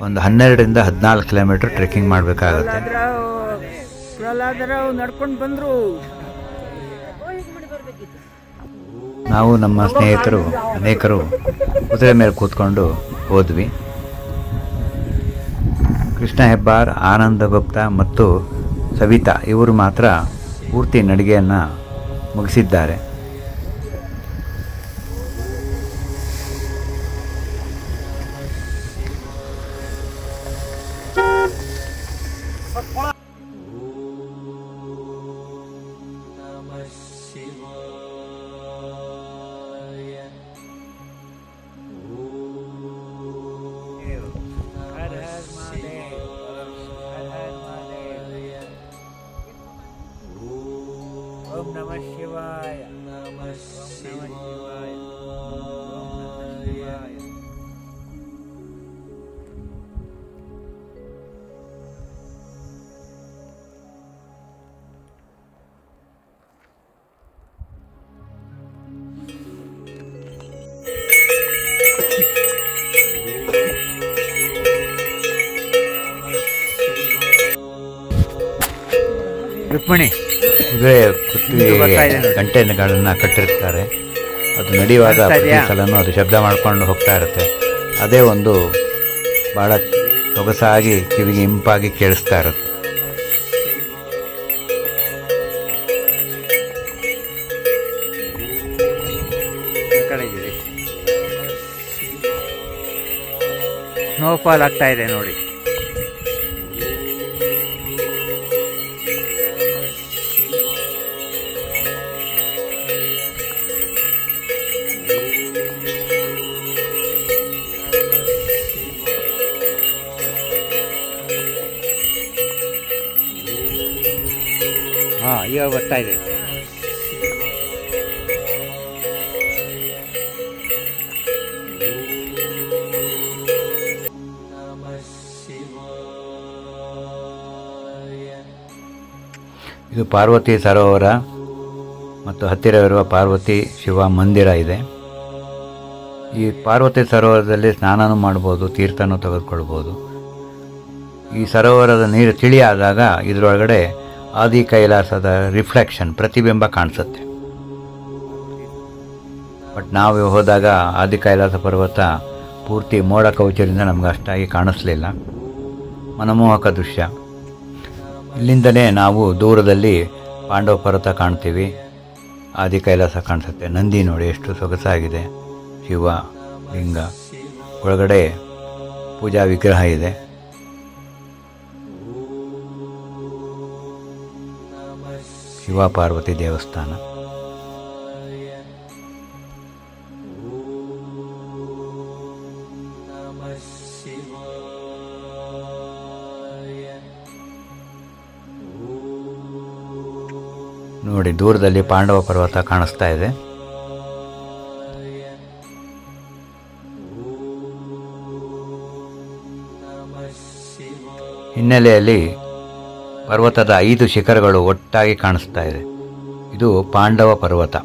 ಒಂದು 12ರಿಂದ 14 ಕಿಲೋಮೀಟರ್ ಟ್ರೆಕ್ಕಿಂಗ್ ಮಾಡಬೇಕಾಗುತ್ತೆ. ಪ್ರಹ್ಲಾದರಾವ್ ನಡ್ಕೊಂಡು ಬಂದರು. ನಾವು ನಮ್ಮ ಸ್ನೇಹಿತರು ಅನೇಕರು ಕುದುರೆ ಮೇಲೆ ಕೂತ್ಕೊಂಡು ಹೋದ್ವಿ. ಕೃಷ್ಣ ಹೆಬ್ಬಾರ್, ಆನಂದ ಗುಪ್ತಾ ಮತ್ತು ಸವಿತಾ ಇವರು ಮಾತ್ರ ಪೂರ್ತಿ ನಡಿಗೆಯನ್ನು ಮುಗಿಸಿದ್ದಾರೆ. ಓಂ ನಮಃ ಶಿವಾಯ, ಓಂ ನಮಃ ಶಿವಾಯ, ಓಂ ನಮಃ ಶಿವಾಯ. ರುಕ್ಮಿಣಿ ಕುದುರೆ ಕುತ್ತಿಗೆಗೆ ಗಂಟೆಗಳನ್ನು ಕಟ್ಟಿರ್ತಾರೆ. ಅದು ನಡೆಯುವಾಗ ಪ್ರತಿ ಸಲನೂ ಅದು ಶಬ್ದ ಮಾಡ್ಕೊಂಡು ಹೋಗ್ತಾ ಇರುತ್ತೆ. ಅದೇ ಒಂದು ಭಾಳ ಸೊಗಸಾಗಿ ಕಿವಿಗೆ ಇಂಪಾಗಿ ಕೇಳಿಸ್ತಾ ಇರುತ್ತೆ. ಸ್ನೋಫಾಲ್ ಆಗ್ತಾ ಇದೆ ನೋಡಿ. ಹಾಂ, ಈಗ ಬರ್ತಾ ಇದೆ. ಇದು ಪಾರ್ವತಿ ಸರೋವರ ಮತ್ತು ಹತ್ತಿರವಿರುವ ಪಾರ್ವತಿ ಶಿವ ಮಂದಿರ ಇದೆ. ಈ ಪಾರ್ವತಿ ಸರೋವರದಲ್ಲಿ ಸ್ನಾನನೂ ಮಾಡ್ಬೋದು, ತೀರ್ಥನೂ ತೆಗೆದುಕೊಳ್ಬೋದು. ಈ ಸರೋವರದ ನೀರು ತಿಳಿಯಾದಾಗ ಇದರೊಳಗಡೆ ಆದಿ ಕೈಲಾಸದ ರಿಫ್ಲೆಕ್ಷನ್, ಪ್ರತಿಬಿಂಬ ಕಾಣಿಸುತ್ತೆ. ಬಟ್ ನಾವು ಹೋದಾಗ ಆದಿ ಕೈಲಾಸ ಪರ್ವತ ಪೂರ್ತಿ ಮೋಡ ಕವಚದಿಂದ ನಮ್ಗೆ ಅಷ್ಟಾಗಿ ಕಾಣಿಸ್ಲಿಲ್ಲ. ಮನಮೋಹಕ ದೃಶ್ಯ. ಇಲ್ಲಿಂದಲೇ ನಾವು ದೂರದಲ್ಲಿ ಪಾಂಡವ ಪರ್ವತ ಕಾಣ್ತೀವಿ, ಆದಿ ಕೈಲಾಸ ಕಾಣಿಸುತ್ತೆ. ನಂದಿ ನೋಡಿ ಎಷ್ಟು ಸೊಗಸಾಗಿದೆ, ಶಿವ ಲಿಂಗ, ಒಳಗಡೆ ಪೂಜಾ ವಿಗ್ರಹ ಇದೆ. ಶಿವ ಪಾರ್ವತಿ ದೇವಸ್ಥಾನ. ನೋಡಿ, ದೂರದಲ್ಲಿ ಪಾಂಡವ ಪರ್ವತ ಕಾಣಿಸ್ತಾ ಇದೆ. ಹಿನ್ನೆಲೆಯಲ್ಲಿ ಪರ್ವತದ 5 ಶಿಖರಗಳು ಒಟ್ಟಾಗಿ ಕಾಣಿಸ್ತಾ ಇದೆ. ಇದು ಪಾಂಡವ ಪರ್ವತ.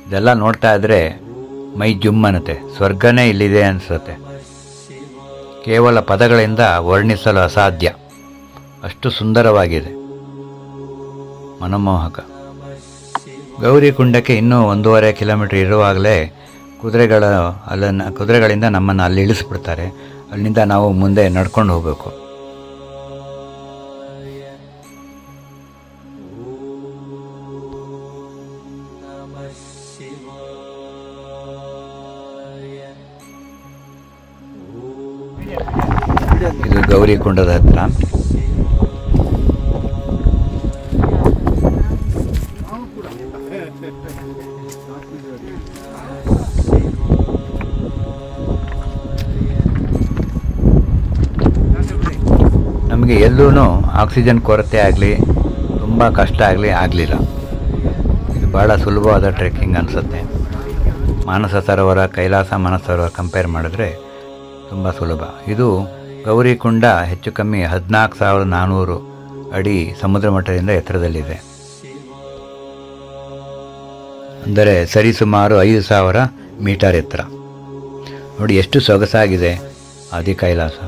ಇದೆಲ್ಲ ನೋಡ್ತಾ ಇದ್ರೆ ಮೈ ಜುಮ್ಮನತೆ, ಸ್ವರ್ಗನೇ ಇಲ್ಲಿದೆ ಅನಿಸುತ್ತೆ. ಕೇವಲ ಪದಗಳಿಂದ ವರ್ಣಿಸಲು ಅಸಾಧ್ಯ, ಅಷ್ಟು ಸುಂದರವಾಗಿದೆ, ಮನಮೋಹಕ. ಗೌರಿಕುಂಡಕ್ಕೆ ಇನ್ನೂ 1.5 ಕಿಲೋಮೀಟರ್ ಇರುವಾಗಲೇ ಕುದುರೆಗಳಿಂದ ನಮ್ಮನ್ನು ಅಲ್ಲಿ ಇಳಿಸ್ಬಿಡ್ತಾರೆ. ಅಲ್ಲಿಂದ ನಾವು ಮುಂದೆ ನಡ್ಕೊಂಡು ಹೋಗಬೇಕು. ಇದು ಗೌರಿಕುಂಡದ ಹತ್ರ. ನಮಗೆ ಎಲ್ಲೂ ಆಕ್ಸಿಜನ್ ಕೊರತೆ ಆಗಲಿ, ತುಂಬ ಕಷ್ಟ ಆಗಲಿಲ್ಲ. ಇದು ಭಾಳ ಸುಲಭವಾದ ಟ್ರೆಕ್ಕಿಂಗ್ ಅನಿಸುತ್ತೆ. ಮಾನಸ ಸರೋವರ, ಕೈಲಾಸ ಮಾನಸ ಸರೋವರ ಕಂಪೇರ್ ಮಾಡಿದ್ರೆ ತುಂಬ ಸುಲಭ. ಇದು ಗೌರಿಕುಂಡ ಹೆಚ್ಚು ಕಮ್ಮಿ 14,400 ಅಡಿ ಸಮುದ್ರ ಮಟ್ಟದಿಂದ ಎತ್ತರದಲ್ಲಿದೆ. ಅಂದರೆ ಸರಿಸುಮಾರು 5,000 ಮೀಟರ್ ಎತ್ತರ. ನೋಡಿ ಎಷ್ಟು ಸೊಗಸಾಗಿದೆ ಆದಿ ಕೈಲಾಸ.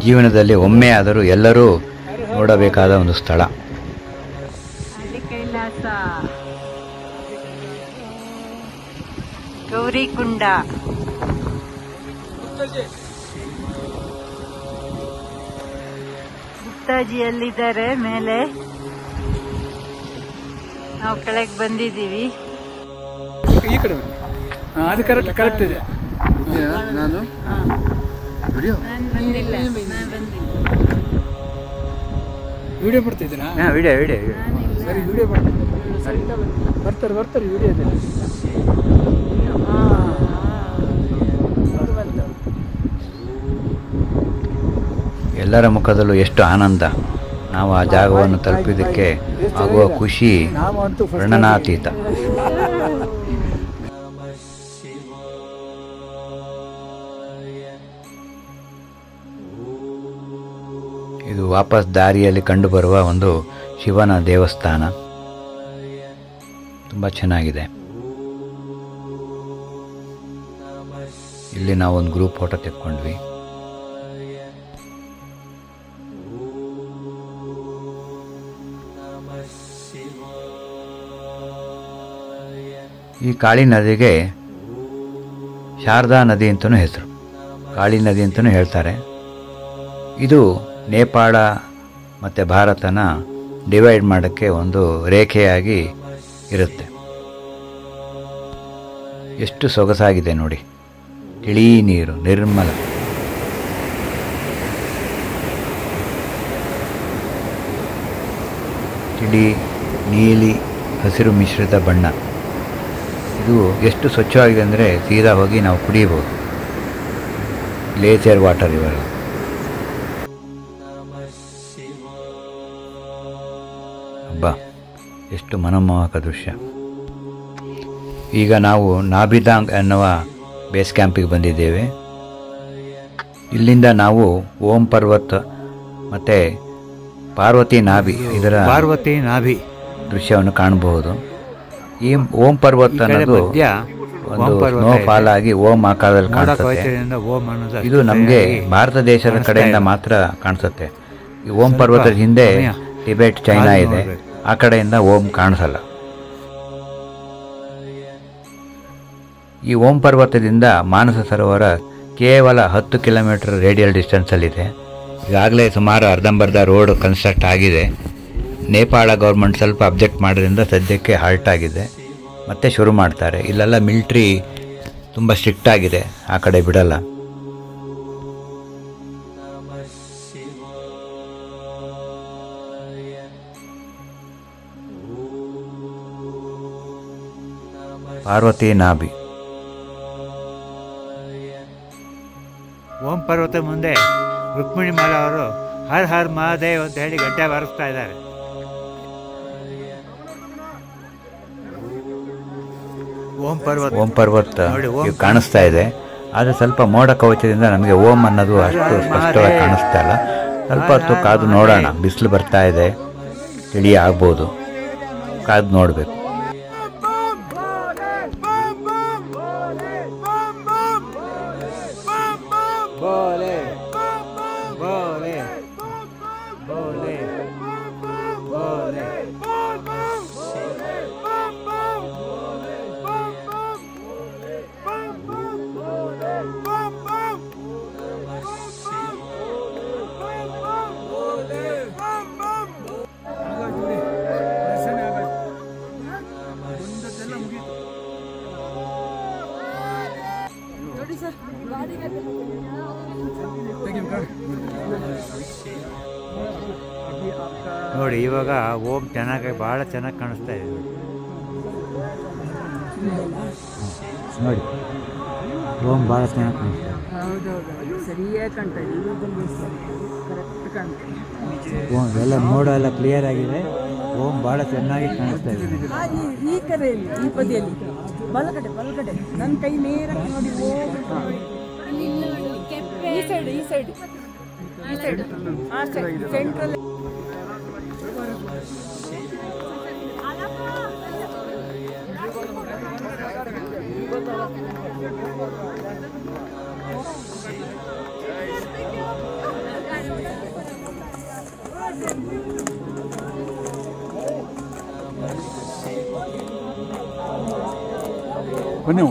ಜೀವನದಲ್ಲಿ ಒಮ್ಮೆ ಆದರೂ ಎಲ್ಲರೂ ನೋಡಬೇಕಾದ ಒಂದು ಸ್ಥಳ. ಆದಿ ಕೈಲಾಸ, ಗೌರಿಕುಂಡ. ಗುಪ್ತಾಜಿಯಲ್ಲಿದ್ದಾರೆ ಮೇಲೆ, ನಾವು ಕೆಳಗೆ ಬಂದಿದ್ದೀವಿ. ಈ ಕಡೆ ಅದು ಕರೆಕ್ಟ್ ಇದೆ. ನಾನು ವಿಡಿಯೋ ಮಾಡ್ತಿದ್ದೀರಾ? ವಿಡಿಯೋ ಸರಿ, ವಿಡಿಯೋ ಬರ್ತಾರೆ ವಿಡಿಯೋದಲ್ಲಿ. ಎಲ್ಲರ ಮುಖದಲ್ಲೂ ಎಷ್ಟು ಆನಂದ. ನಾವು ಆ ಜಾಗವನ್ನು ತಲುಪಿದ್ದಕ್ಕೆ ಆಗುವ ಖುಷಿ ವರ್ಣನಾತೀತ. ಇದು ವಾಪಸ್ ದಾರಿಯಲ್ಲಿ ಕಂಡುಬರುವ ಒಂದು ಶಿವನ ದೇವಸ್ಥಾನ. ತುಂಬ ಚೆನ್ನಾಗಿದೆ. ಇಲ್ಲಿ ನಾವು ಒಂದು ಗ್ರೂಪ್ ಫೋಟೋ ತೆಕ್ಕೊಂಡ್ವಿ. ಈ ಕಾಳಿ ನದಿಗೆ ಶಾರದಾ ನದಿ ಅಂತಲೂ ಹೆಸರು, ಕಾಳಿ ನದಿ ಅಂತಲೂ ಹೇಳ್ತಾರೆ. ಇದು ನೇಪಾಳ ಮತ್ತು ಭಾರತನ ಡಿವೈಡ್ ಮಾಡೋಕ್ಕೆ ಒಂದು ರೇಖೆಯಾಗಿ ಇರುತ್ತೆ. ಎಷ್ಟು ಸೊಗಸಾಗಿದೆ ನೋಡಿ, ತಿಳಿ ನೀರು, ನಿರ್ಮಲ. ತಿಳಿ ನೀಲಿ ಹಸಿರು ಮಿಶ್ರಿತ ಬಣ್ಣ. ಇದು ಎಷ್ಟು ಸ್ವಚ್ಛವಾಗಿದೆ ಅಂದರೆ ಸೀದಾ ಹೋಗಿ ನಾವು ಕುಡಿಯಬಹುದು. ಗ್ಲೇಸಿಯರ್ ವಾಟರ್ ಇವೆಲ್ಲ. ಹಬ್ಬ, ಎಷ್ಟು ಮನಮೋಹಕ ದೃಶ್ಯ. ಈಗ ನಾವು ನಾಬಿದಾಂಗ್ ಎನ್ನುವ ಬೇಸ್ ಕ್ಯಾಂಪಿಗೆ ಬಂದಿದ್ದೇವೆ. ಇಲ್ಲಿಂದ ನಾವು ಓಂ ಪರ್ವತ ಮತ್ತು ಪಾರ್ವತಿ ನಾಭಿ ದೃಶ್ಯವನ್ನು ಕಾಣಬಹುದು. ಈ ಓಂ ಪರ್ವತ ಅನ್ನೋದು ಒಂದು ಸ್ನೋ ಫಾಲ್ ಆಗಿ ಓಂ ಆಕಾರದಲ್ಲಿ ಕಾಣಿಸುತ್ತೆ. ಇದು ನಮಗೆ ಭಾರತ ದೇಶದ ಕಡೆಯಿಂದ ಮಾತ್ರ ಕಾಣಿಸುತ್ತೆ. ಈ ಓಂ ಪರ್ವತದ ಹಿಂದೆ ಟಿಬೆಟ್, ಚೈನಾ ಇದೆ. ಆ ಕಡೆಯಿಂದ ಓಂ ಕಾಣಿಸಲ್ಲ. ಈ ಓಂ ಪರ್ವತದಿಂದ ಮಾನಸ ಸರೋವರ ಕೇವಲ 10 ಕಿಲೋಮೀಟರ್ ರೇಡಿಯಲ್ ಡಿಸ್ಟೆನ್ಸಲ್ಲಿದೆ. ಈಗಾಗಲೇ ಸುಮಾರು ಅರ್ಧಂಬರ್ಧ ರೋಡ್ ಕನ್ಸ್ಟ್ರಕ್ಟ್ ಆಗಿದೆ. ನೇಪಾಳ ಗೌರ್ಮೆಂಟ್ ಸ್ವಲ್ಪ ಅಬ್ಜೆಕ್ಟ್ ಮಾಡೋದ್ರಿಂದ ಸದ್ಯಕ್ಕೆ ಹಾಲ್ಟ್ ಆಗಿದೆ. ಮತ್ತೆ ಶುರು ಮಾಡ್ತಾರೆ. ಇಲ್ಲೆಲ್ಲ ಮಿಲ್ಟ್ರಿ ತುಂಬ ಸ್ಟ್ರಿಕ್ಟ್ ಆಗಿದೆ, ಆ ಕಡೆ ಬಿಡಲ್ಲ. ಪಾರ್ವತಿ ನಾಭಿ. ಓಂ ಪರ್ವತ ಮುಂದೆ ರುಕ್ಮಿಣಿ ಮಾಲ ಅವರು ಹರ್ ಹರ್ ಮಹಾದೇವ್ ಅಂತ ಹೇಳಿ ಗಂಟೆ ಬಾರಿಸ್ತಾ ಇದ್ದಾರೆ. ಓಂ ಪರ್ವತ ಕಾಣಿಸ್ತಾ ಇದೆ. ಆದರೆ ಸ್ವಲ್ಪ ಮೋಡ ಕವಚದಿಂದ ನಮಗೆ ಓಂ ಅನ್ನೋದು ಅಷ್ಟು ಸ್ಪಷ್ಟವಾಗಿ ಕಾಣಿಸ್ತಾ ಇಲ್ಲ. ಸ್ವಲ್ಪ ಹೊತ್ತು ಕಾದು ನೋಡೋಣ. ಬಿಸಿಲು ಬರ್ತಾ ಇದೆ, ಚಳಿ ಆಗ್ಬೋದು. ಕಾದು ನೋಡಬೇಕು. ನೋಡಿ, ಇವಾಗ ಓಂ ಭಾಳ ಚೆನ್ನಾಗಿ ಕಾಣಿಸ್ತಾ ಇದೆ. ನೋಡಿ, ಓಂ ಭಾಳ ಚೆನ್ನಾಗಿ ಕಾಣಿಸ್ತಾ ಇದೆ. ಸರಿಯಾಗಿ ಕಾಣ್ತಾ ಇದೆ. ಕರೆಕ್ಟ್ ಕಾಣ್ತಾ ಇದೆ. ಓಂ ಎಲ್ಲ ಮೋಡ ಎಲ್ಲ ಕ್ಲಿಯರ್ ಆಗಿದೆ. ಓಂ ಭಾಳ ಚೆನ್ನಾಗಿ ಕಾಣಿಸ್ತಾ ಇದೆ. ಈ ಕಡೆಯಲ್ಲಿ, ಈ ಬದಿಯಲ್ಲಿ ಬಲಗಡೆ ನನ್ನ ಕೈ ನೇರಕ್ಕೆ ನೋಡಿ. ಈ ಸೈಡ್ ಸೆಂಟ್ರಲ್. ಬನ್ನಿ.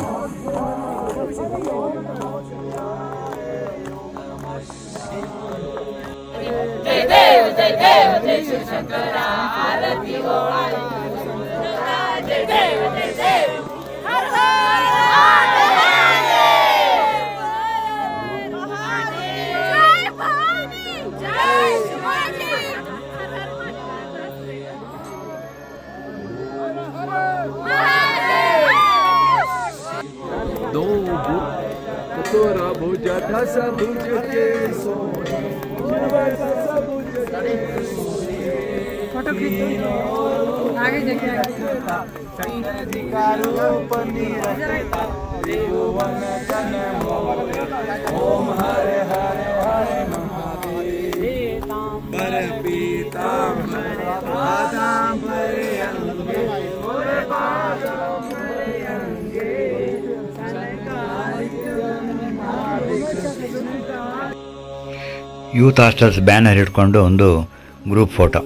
फोटो खींच आगे देखिए। ओम हरे हरे हरे महादेव पीतांबर पादांबर अंगे ಯೂತ್ ಹಾಸ್ಟೆಲ್ಸ್ ಬ್ಯಾನರ್ ಹಿಡ್ಕೊಂಡು ಒಂದು ಗ್ರೂಪ್ ಫೋಟೋ.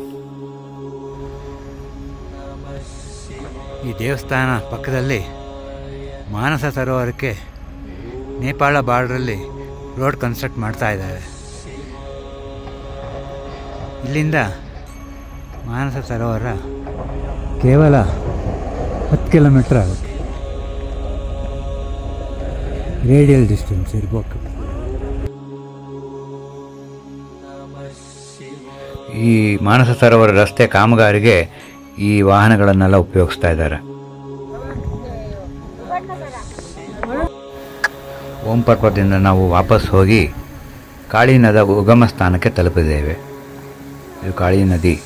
ಈ ದೇವಸ್ಥಾನ ಪಕ್ಕದಲ್ಲಿ ಮಾನಸ ಸರೋವರಕ್ಕೆ ನೇಪಾಳ ಬಾರ್ಡ್ರಲ್ಲಿ ರೋಡ್ ಕನ್ಸ್ಟ್ರಕ್ಟ್ ಮಾಡ್ತಾ ಇದ್ದಾರೆ. ಇಲ್ಲಿಂದ ಮಾನಸ ಸರೋವರ ಕೇವಲ 10 ಕಿಲೋಮೀಟರ್ ಆಗುತ್ತೆ. ರೇಡಿಯಲ್ ಡಿಸ್ಟೆನ್ಸ್ ಇರಬೇಕು. ಈ ಮಾನಸ ಸರೋವರ ರಸ್ತೆ ಕಾಮಗಾರಿಗೆ ಈ ವಾಹನಗಳನ್ನೆಲ್ಲ ಉಪಯೋಗಿಸ್ತಾ ಇದ್ದಾರೆ. ಓಂ ಪರ್ವತದಿಂದ ನಾವು ವಾಪಸ್ ಹೋಗಿ ಕಾಳಿ ನದಿಯ ಉಗಮ ಸ್ಥಾನಕ್ಕೆ ತಲುಪಿದ್ದೇವೆ. ಇದು ಕಾಳಿ ನದಿ.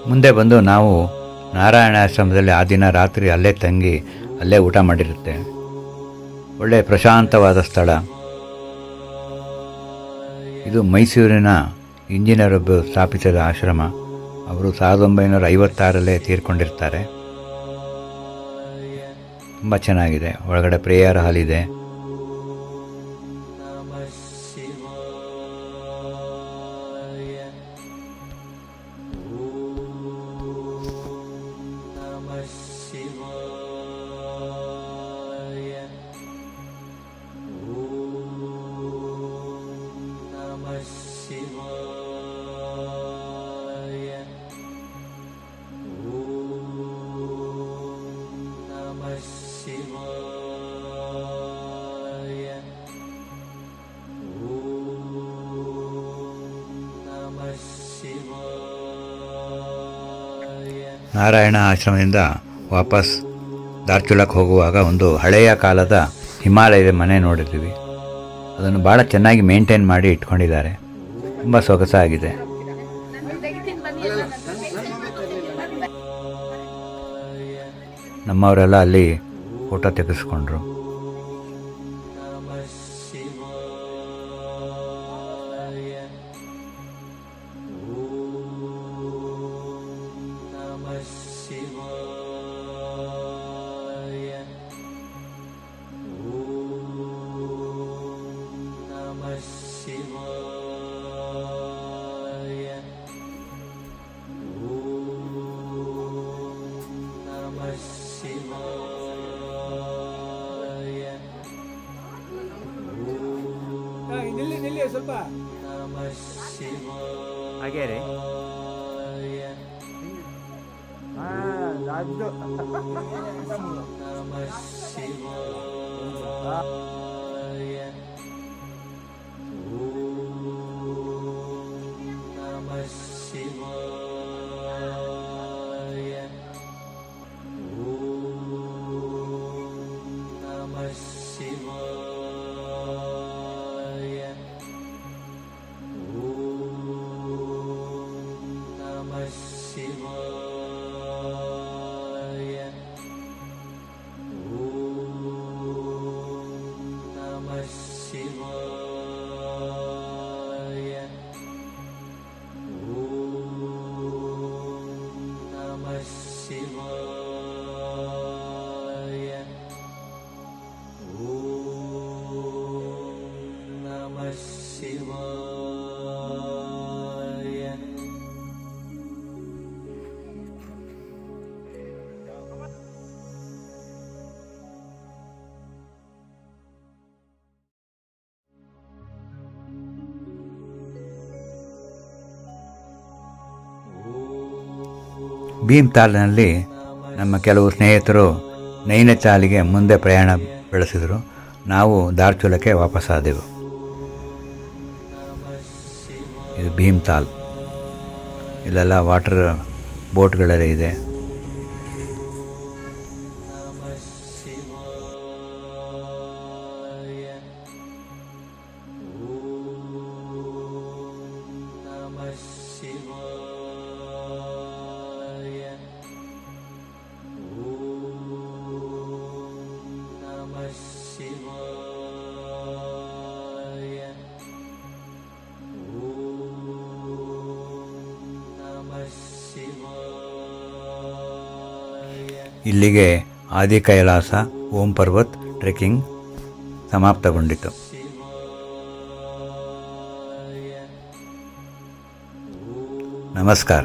ಮುಂದೆ ಬಂದು ನಾವು ನಾರಾಯಣಾಶ್ರಮದಲ್ಲಿ ಆ ದಿನ ರಾತ್ರಿ ಅಲ್ಲೇ ತಂಗಿ ಅಲ್ಲೇ ಊಟ ಮಾಡಿರುತ್ತೆ. ಒಳ್ಳೆಯ ಪ್ರಶಾಂತವಾದ ಸ್ಥಳ ಇದು. ಮೈಸೂರಿನ ಇಂಜಿನಿಯರೊಬ್ಬರು ಸ್ಥಾಪಿಸಿದ ಆಶ್ರಮ. ಅವರು 1956 ತೀರ್ಕೊಂಡಿರ್ತಾರೆ. ತುಂಬ ಚೆನ್ನಾಗಿದೆ. ಒಳಗಡೆ ಪ್ರೇಯರ್ ಹಾಲ್ ಇದೆ. ನಾರಾಯಣ ಆಶ್ರಮದಿಂದ ವಾಪಸ್ ಧಾರಚುಲಕ್ಕೆ ಹೋಗುವಾಗ ಒಂದು ಹಳೆಯ ಕಾಲದ ಹಿಮಾಲಯದ ಮನೆ ನೋಡಿದ್ದೀವಿ. ಅದನ್ನು ಭಾಳ ಚೆನ್ನಾಗಿ ಮೇಂಟೈನ್ ಮಾಡಿ ಇಟ್ಕೊಂಡಿದ್ದಾರೆ. ತುಂಬ ಸೊಗಸಾಗಿದೆ. ನಮ್ಮವರೆಲ್ಲ ಅಲ್ಲಿ ಫೋಟೋ ತೆಗೆಸ್ಕೊಂಡ್ರು. ಸ್ವಲ್ಪ ಹಾಗೆ ರೀ. ಭೀಮ್ತಾಲ್ನಲ್ಲಿ ನಮ್ಮ ಕೆಲವು ಸ್ನೇಹಿತರು ನೈನಿತಾಲಿಗೆ ಮುಂದೆ ಪ್ರಯಾಣ ಬೆಳೆಸಿದರು. ನಾವು ಧಾರಚುಲಕ್ಕೆ ವಾಪಸ್ಸಾದೆವು. ಇದು ಭೀಮ್ತಾಲ್. ಇಲ್ಲೆಲ್ಲ ವಾಟರ್ ಬೋಟ್ಗಳೆಲ್ಲ ಇದೆ. ಇಲ್ಲಿಗೆ ಆದಿ ಕೈಲಾಸ ಓಂ ಪರ್ವತ್ ಟ್ರೆಕ್ಕಿಂಗ್ ಸಮಾಪ್ತಗೊಂಡಿತು. ನಮಸ್ಕಾರ.